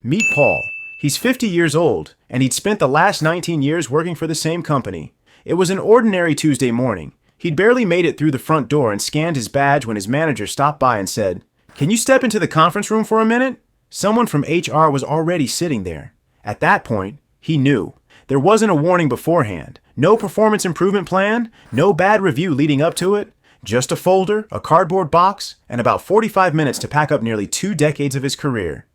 Meet Paul. He's 50 years old, and he'd spent the last 19 years working for the same company. It was an ordinary Tuesday morning. He'd barely made it through the front door and scanned his badge when his manager stopped by and said, "Can you step into the conference room for a minute?" Someone from HR was already sitting there. At that point, he knew. There wasn't a warning beforehand. No performance improvement plan, no bad review leading up to it. Just a folder, a cardboard box, and about 45 minutes to pack up nearly 2 decades of his career.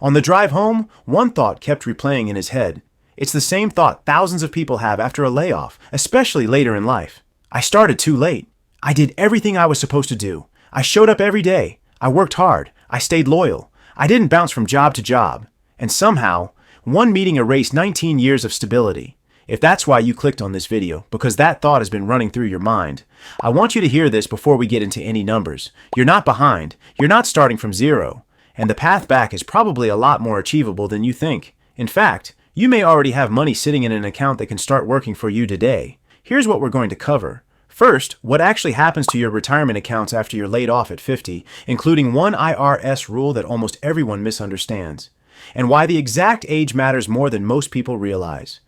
On the drive home, one thought kept replaying in his head. It's the same thought thousands of people have after a layoff, especially later in life. I started too late. I did everything I was supposed to do. I showed up every day. I worked hard. I stayed loyal. I didn't bounce from job to job. And somehow, one meeting erased 19 years of stability. If that's why you clicked on this video, because that thought has been running through your mind, I want you to hear this before we get into any numbers. You're not behind. You're not starting from zero. And the path back is probably a lot more achievable than you think. In fact, you may already have money sitting in an account that can start working for you today. Here's what we're going to cover. First, what actually happens to your retirement accounts after you're laid off at 50, including one IRS rule that almost everyone misunderstands, and why the exact age matters more than most people realize.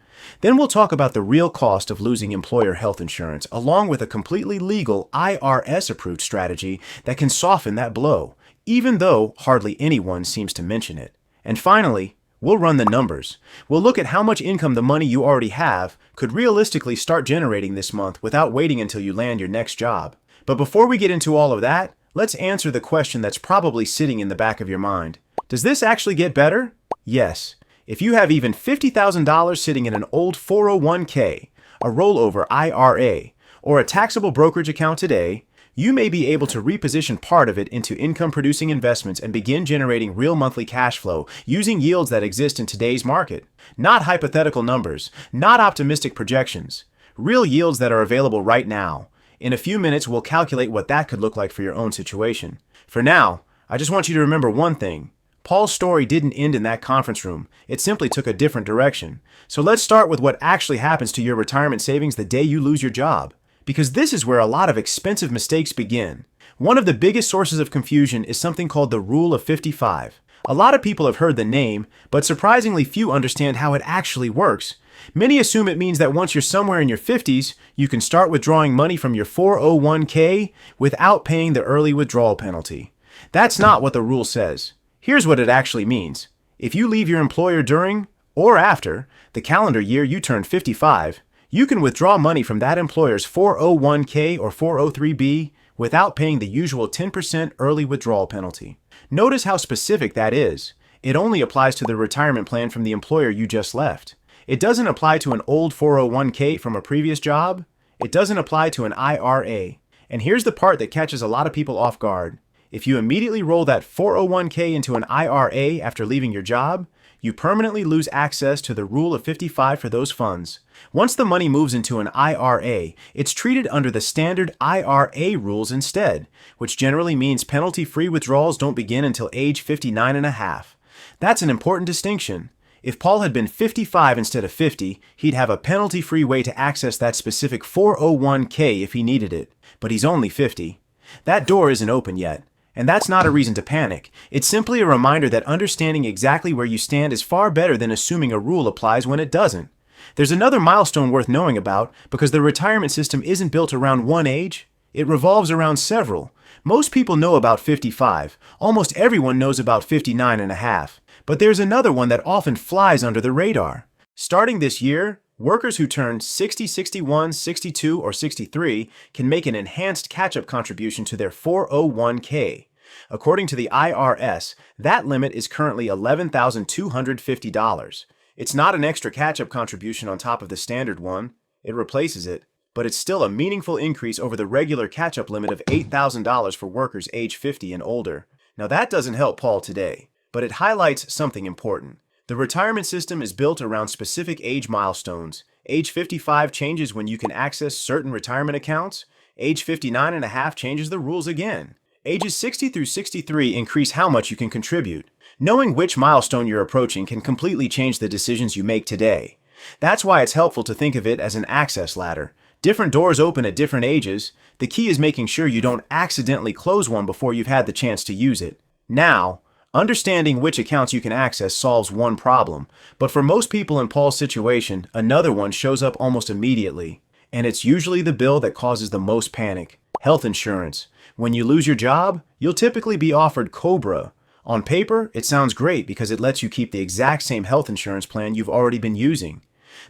Then we'll talk about the real cost of losing employer health insurance, along with a completely legal IRS-approved strategy that can soften that blow, even though hardly anyone seems to mention it. And finally, we'll run the numbers. We'll look at how much income the money you already have could realistically start generating this month without waiting until you land your next job. But before we get into all of that, let's answer the question that's probably sitting in the back of your mind. Does this actually get better? Yes. If you have even $50,000 sitting in an old 401k, a rollover IRA, or a taxable brokerage account today, you may be able to reposition part of it into income-producing investments and begin generating real monthly cash flow using yields that exist in today's market. Not hypothetical numbers, not optimistic projections. Real yields that are available right now. In a few minutes, we'll calculate what that could look like for your own situation. For now, I just want you to remember one thing. Paul's story didn't end in that conference room. It simply took a different direction. So let's start with what actually happens to your retirement savings the day you lose your job. Because this is where a lot of expensive mistakes begin. One of the biggest sources of confusion is something called the Rule of 55. A lot of people have heard the name, but surprisingly few understand how it actually works. Many assume it means that once you're somewhere in your 50s, you can start withdrawing money from your 401k without paying the early withdrawal penalty. That's not what the rule says. Here's what it actually means. If you leave your employer during or after the calendar year you turn 55, you can withdraw money from that employer's 401k or 403b without paying the usual 10% early withdrawal penalty. Notice how specific that is. It only applies to the retirement plan from the employer you just left. It doesn't apply to an old 401k from a previous job. It doesn't apply to an IRA. And here's the part that catches a lot of people off guard. If you immediately roll that 401k into an IRA after leaving your job, you permanently lose access to the Rule of 55 for those funds. Once the money moves into an IRA, it's treated under the standard IRA rules instead, which generally means penalty-free withdrawals don't begin until age 59 and a half. That's an important distinction. If Paul had been 55 instead of 50, he'd have a penalty-free way to access that specific 401k if he needed it. But he's only 50. That door isn't open yet. And that's not a reason to panic. It's simply a reminder that understanding exactly where you stand is far better than assuming a rule applies when it doesn't. There's another milestone worth knowing about because the retirement system isn't built around one age. It revolves around several. Most people know about 55. Almost everyone knows about 59 and a half. But there's another one that often flies under the radar. Starting this year, workers who turn 60, 61, 62, or 63 can make an enhanced catch-up contribution to their 401k. According to the IRS, that limit is currently $11,250. It's not an extra catch-up contribution on top of the standard one. It replaces it, but it's still a meaningful increase over the regular catch-up limit of $8,000 for workers age 50 and older. Now that doesn't help Paul today, but it highlights something important. The retirement system is built around specific age milestones. Age 55 changes when you can access certain retirement accounts. Age 59 and a half changes the rules again. Ages 60 through 63 increase how much you can contribute. Knowing which milestone you're approaching can completely change the decisions you make today. That's why it's helpful to think of it as an access ladder. Different doors open at different ages. The key is making sure you don't accidentally close one before you've had the chance to use it. Now, Understanding which accounts you can access solves one problem, but for most people in Paul's situation, another one shows up almost immediately. And it's usually the bill that causes the most panic: health insurance. When you lose your job, you'll typically be offered COBRA. On paper, it sounds great because it lets you keep the exact same health insurance plan you've already been using.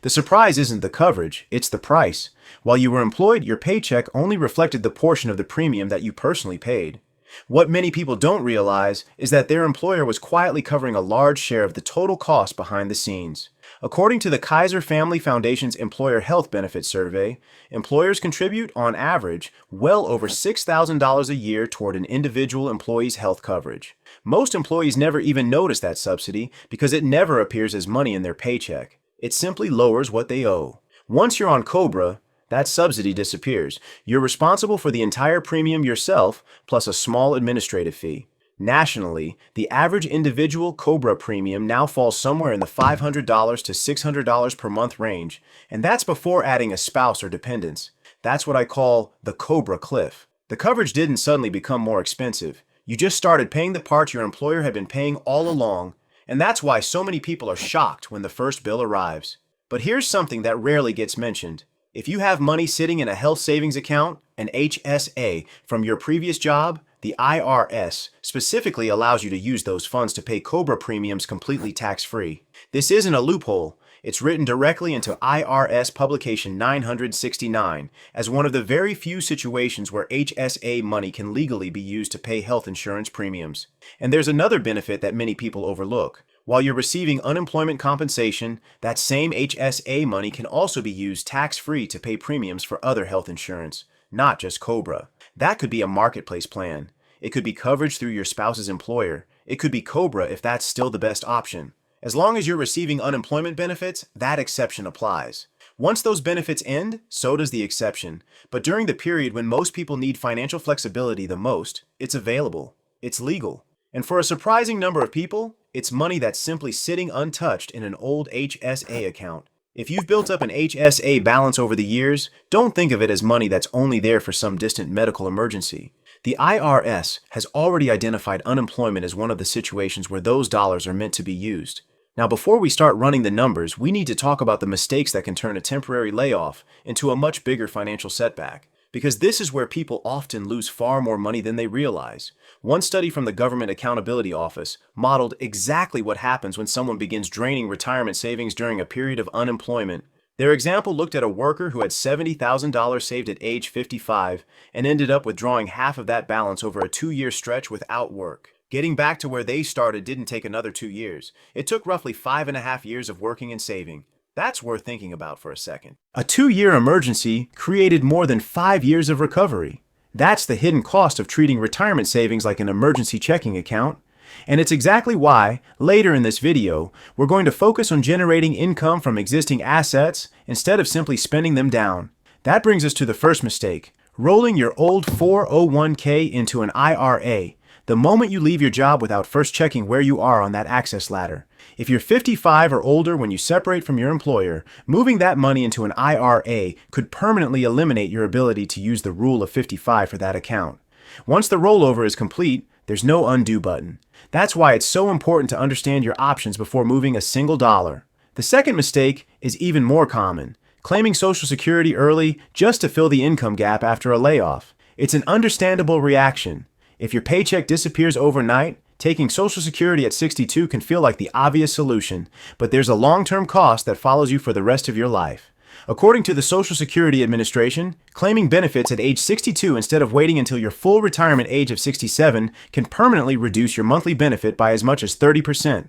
The surprise isn't the coverage, it's the price. While you were employed, your paycheck only reflected the portion of the premium that you personally paid. What many people don't realize is that their employer was quietly covering a large share of the total cost behind the scenes. According to the Kaiser Family Foundation's Employer Health Benefits Survey, employers contribute, on average, well over $6,000 a year toward an individual employee's health coverage. Most employees never even notice that subsidy because it never appears as money in their paycheck. It simply lowers what they owe. Once you're on COBRA, that subsidy disappears. You're responsible for the entire premium yourself, plus a small administrative fee. Nationally, the average individual COBRA premium now falls somewhere in the $500 to $600 per month range, and that's before adding a spouse or dependents. That's what I call the COBRA cliff. The coverage didn't suddenly become more expensive. You just started paying the part your employer had been paying all along, and that's why so many people are shocked when the first bill arrives. But here's something that rarely gets mentioned. If you have money sitting in a health savings account, an HSA, from your previous job, the IRS specifically allows you to use those funds to pay COBRA premiums completely tax-free. This isn't a loophole. It's written directly into IRS Publication 969 as one of the very few situations where HSA money can legally be used to pay health insurance premiums. And there's another benefit that many people overlook. While you're receiving unemployment compensation, that same HSA money can also be used tax-free to pay premiums for other health insurance, not just COBRA. That could be a marketplace plan. It could be coverage through your spouse's employer. It could be COBRA if that's still the best option. As long as you're receiving unemployment benefits, that exception applies. Once those benefits end, so does the exception. But during the period when most people need financial flexibility the most, it's available. It's legal. And for a surprising number of people, it's money that's simply sitting untouched in an old HSA account. If you've built up an HSA balance over the years, don't think of it as money that's only there for some distant medical emergency. The IRS has already identified unemployment as one of the situations where those dollars are meant to be used. Now, before we start running the numbers, we need to talk about the mistakes that can turn a temporary layoff into a much bigger financial setback. Because this is where people often lose far more money than they realize. One study from the Government Accountability Office modeled exactly what happens when someone begins draining retirement savings during a period of unemployment. Their example looked at a worker who had $70,000 saved at age 55 and ended up withdrawing half of that balance over a 2-year stretch without work. Getting back to where they started didn't take another 2 years. It took roughly 5.5 years of working and saving. That's worth thinking about for a second. A 2-year emergency created more than 5 years of recovery. That's the hidden cost of treating retirement savings like an emergency checking account. And it's exactly why, later in this video, we're going to focus on generating income from existing assets instead of simply spending them down. That brings us to the first mistake: rolling your old 401k into an IRA. The moment you leave your job without first checking where you are on that access ladder. If you're 55 or older when you separate from your employer, moving that money into an IRA could permanently eliminate your ability to use the rule of 55 for that account. Once the rollover is complete, there's no undo button. That's why it's so important to understand your options before moving a single dollar. The second mistake is even more common: claiming Social Security early just to fill the income gap after a layoff. It's an understandable reaction. If your paycheck disappears overnight, taking Social Security at 62 can feel like the obvious solution, but there's a long-term cost that follows you for the rest of your life. According to the Social Security Administration, claiming benefits at age 62 instead of waiting until your full retirement age of 67 can permanently reduce your monthly benefit by as much as 30%.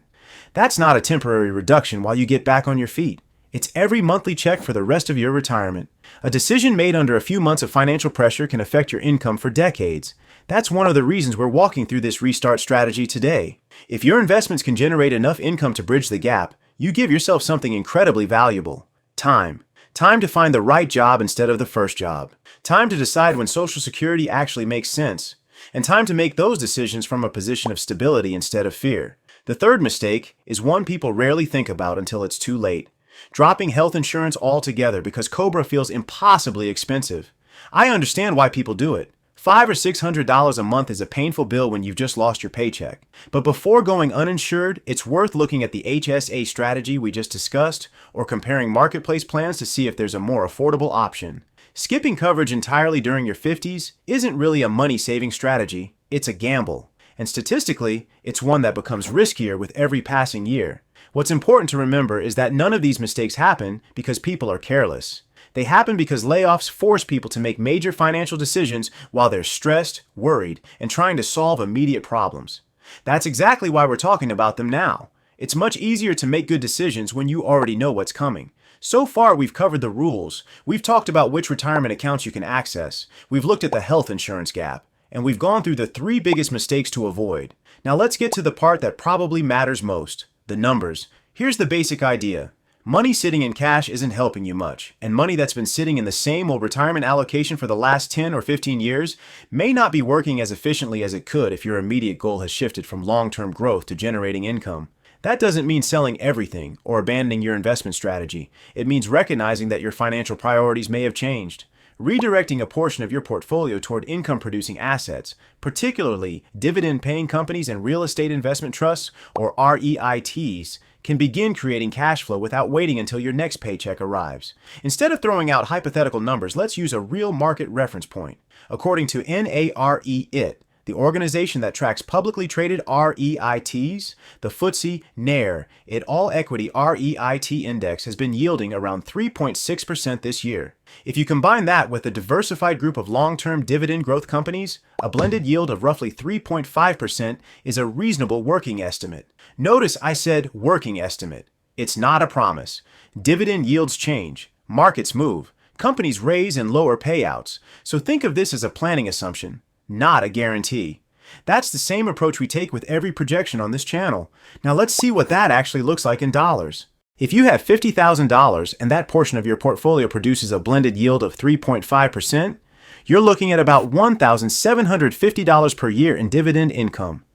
That's not a temporary reduction while you get back on your feet. It's every monthly check for the rest of your retirement. A decision made under a few months of financial pressure can affect your income for decades. That's one of the reasons we're walking through this restart strategy today. If your investments can generate enough income to bridge the gap, you give yourself something incredibly valuable: time. Time to find the right job instead of the first job. Time to decide when Social Security actually makes sense. And time to make those decisions from a position of stability instead of fear. The third mistake is one people rarely think about until it's too late: dropping health insurance altogether because COBRA feels impossibly expensive. I understand why people do it. $500 or $600 a month is a painful bill when you've just lost your paycheck. But before going uninsured, it's worth looking at the HSA strategy we just discussed or comparing marketplace plans to see if there's a more affordable option. Skipping coverage entirely during your 50s isn't really a money-saving strategy, it's a gamble. And statistically, it's one that becomes riskier with every passing year. What's important to remember is that none of these mistakes happen because people are careless. They happen because layoffs force people to make major financial decisions while they're stressed, worried, and trying to solve immediate problems. That's exactly why we're talking about them now. It's much easier to make good decisions when you already know what's coming. So far, we've covered the rules. We've talked about which retirement accounts you can access. We've looked at the health insurance gap. And we've gone through the 3 biggest mistakes to avoid. Now let's get to the part that probably matters most, the numbers. Here's the basic idea. Money sitting in cash isn't helping you much, and money that's been sitting in the same old retirement allocation for the last 10 or 15 years may not be working as efficiently as it could if your immediate goal has shifted from long-term growth to generating income. That doesn't mean selling everything or abandoning your investment strategy. It means recognizing that your financial priorities may have changed. Redirecting a portion of your portfolio toward income-producing assets, particularly dividend-paying companies and real estate investment trusts, or REITs, can begin creating cash flow without waiting until your next paycheck arrives. Instead of throwing out hypothetical numbers, let's use a real market reference point. According to NAREIT, the organization that tracks publicly traded REITs, the FTSE NAIR, All Equity REIT Index has been yielding around 3.6% this year. If you combine that with a diversified group of long-term dividend growth companies, a blended yield of roughly 3.5% is a reasonable working estimate. Notice I said working estimate. It's not a promise. Dividend yields change. Markets move. Companies raise and lower payouts. So think of this as a planning assumption, not a guarantee. That's the same approach we take with every projection on this channel. Now let's see what that actually looks like in dollars. If you have $50,000 and that portion of your portfolio produces a blended yield of 3.5%, you're looking at about $1,750 per year in dividend income.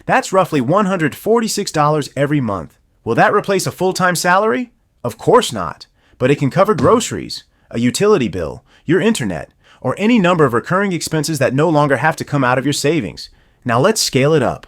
That's roughly $146 every month. Will that replace a full-time salary? Of course not, but it can cover groceries, a utility bill, your internet, or any number of recurring expenses that no longer have to come out of your savings. Now let's scale it up.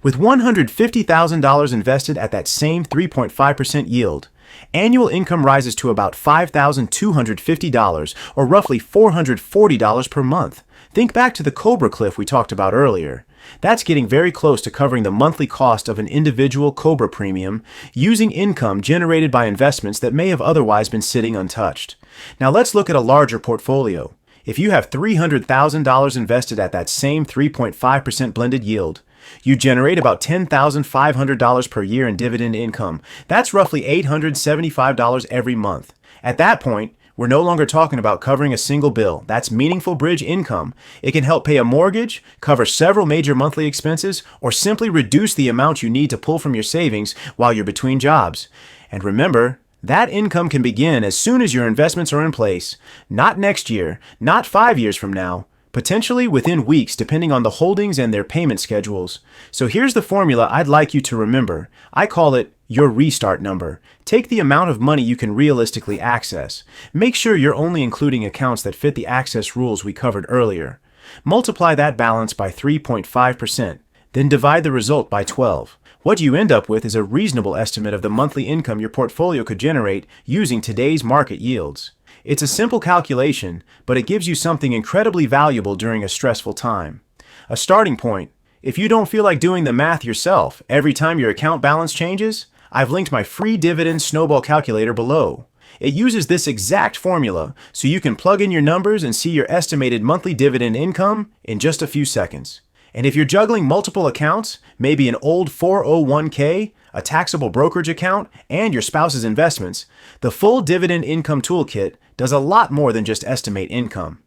With $150,000 invested at that same 3.5% yield, annual income rises to about $5,250, or roughly $440 per month. Think back to the Cobra cliff we talked about earlier. That's getting very close to covering the monthly cost of an individual Cobra premium using income generated by investments that may have otherwise been sitting untouched. Now let's look at a larger portfolio. If you have $300,000 invested at that same 3.5% blended yield, you generate about $10,500 per year in dividend income. That's roughly $875 every month. At that point, we're no longer talking about covering a single bill. That's meaningful bridge income. It can help pay a mortgage, cover several major monthly expenses, or simply reduce the amount you need to pull from your savings while you're between jobs. And remember, that income can begin as soon as your investments are in place. Not next year, not 5 years from now, potentially within weeks depending on the holdings and their payment schedules. So here's the formula I'd like you to remember. I call it your restart number. Take the amount of money you can realistically access. Make sure you're only including accounts that fit the access rules we covered earlier. Multiply that balance by 3.5%, then divide the result by 12. What you end up with is a reasonable estimate of the monthly income your portfolio could generate using today's market yields. It's a simple calculation, but it gives you something incredibly valuable during a stressful time. A starting point. If you don't feel like doing the math yourself every time your account balance changes, I've linked my free Dividend Snowball calculator below. It uses this exact formula so you can plug in your numbers and see your estimated monthly dividend income in just a few seconds. And if you're juggling multiple accounts, maybe an old 401k, a taxable brokerage account, and your spouse's investments, the full Dividend Income Toolkit does a lot more than just estimate income.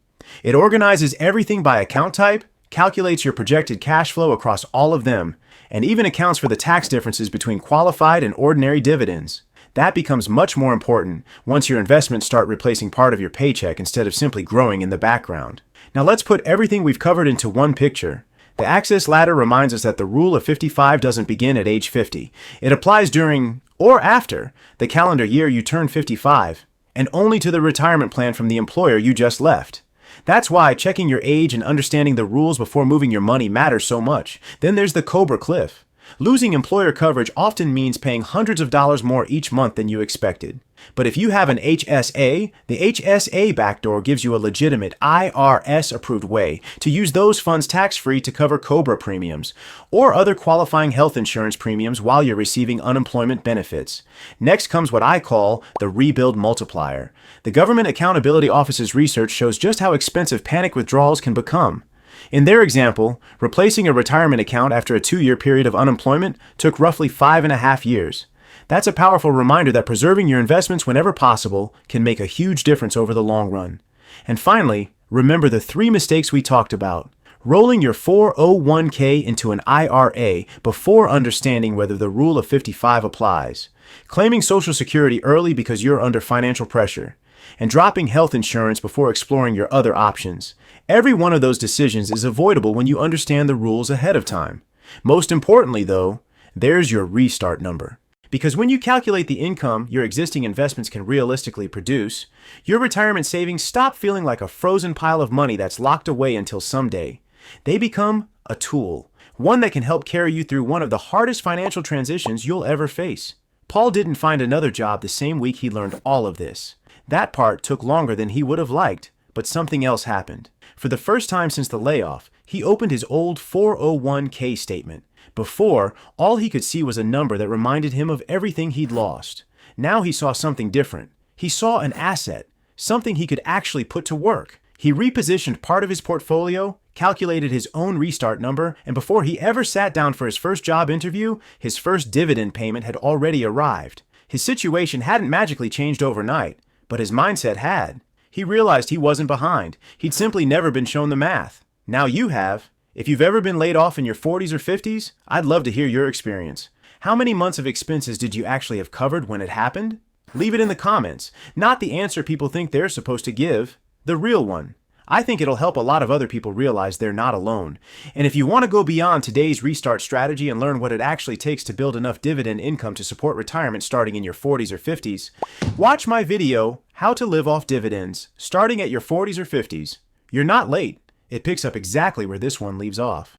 It organizes everything by account type, calculates your projected cash flow across all of them, and even accounts for the tax differences between qualified and ordinary dividends. That becomes much more important once your investments start replacing part of your paycheck instead of simply growing in the background. Now let's put everything we've covered into one picture. The Access Ladder reminds us that the rule of 55 doesn't begin at age 50. It applies during or after the calendar year you turn 55, and only to the retirement plan from the employer you just left. That's why checking your age and understanding the rules before moving your money matters so much. Then there's the Cobra Cliff. Losing employer coverage often means paying hundreds of dollars more each month than you expected. But if you have an HSA, the HSA backdoor gives you a legitimate IRS-approved way to use those funds tax-free to cover COBRA premiums or other qualifying health insurance premiums while you're receiving unemployment benefits. Next comes what I call the rebuild multiplier. The Government Accountability Office's research shows just how expensive panic withdrawals can become. In their example, replacing a retirement account after a 2-year period of unemployment took roughly 5.5 years. That's a powerful reminder that preserving your investments whenever possible can make a huge difference over the long run. And finally, remember the 3 mistakes we talked about. Rolling your 401k into an IRA before understanding whether the rule of 55 applies. Claiming Social Security early because you're under financial pressure. And dropping health insurance before exploring your other options. Every one of those decisions is avoidable when you understand the rules ahead of time. Most importantly, though, there's your restart number. Because when you calculate the income your existing investments can realistically produce, your retirement savings stop feeling like a frozen pile of money that's locked away until someday. They become a tool, one that can help carry you through one of the hardest financial transitions you'll ever face. Paul didn't find another job the same week he learned all of this. That part took longer than he would have liked, but something else happened. For the first time since the layoff, he opened his old 401k statement. Before, all he could see was a number that reminded him of everything he'd lost. Now he saw something different. He saw an asset, something he could actually put to work. He repositioned part of his portfolio, calculated his own restart number, and before he ever sat down for his first job interview, his first dividend payment had already arrived. His situation hadn't magically changed overnight, but his mindset had. He realized he wasn't behind. He'd simply never been shown the math. Now you have. If you've ever been laid off in your 40s or 50s, I'd love to hear your experience. How many months of expenses did you actually have covered when it happened? Leave it in the comments. Not the answer people think they're supposed to give, the real one. I think it'll help a lot of other people realize they're not alone. And if you want to go beyond today's restart strategy and learn what it actually takes to build enough dividend income to support retirement starting in your 40s or 50s, watch my video, How to Live Off Dividends, starting at your 40s or 50s. You're not late. It picks up exactly where this one leaves off.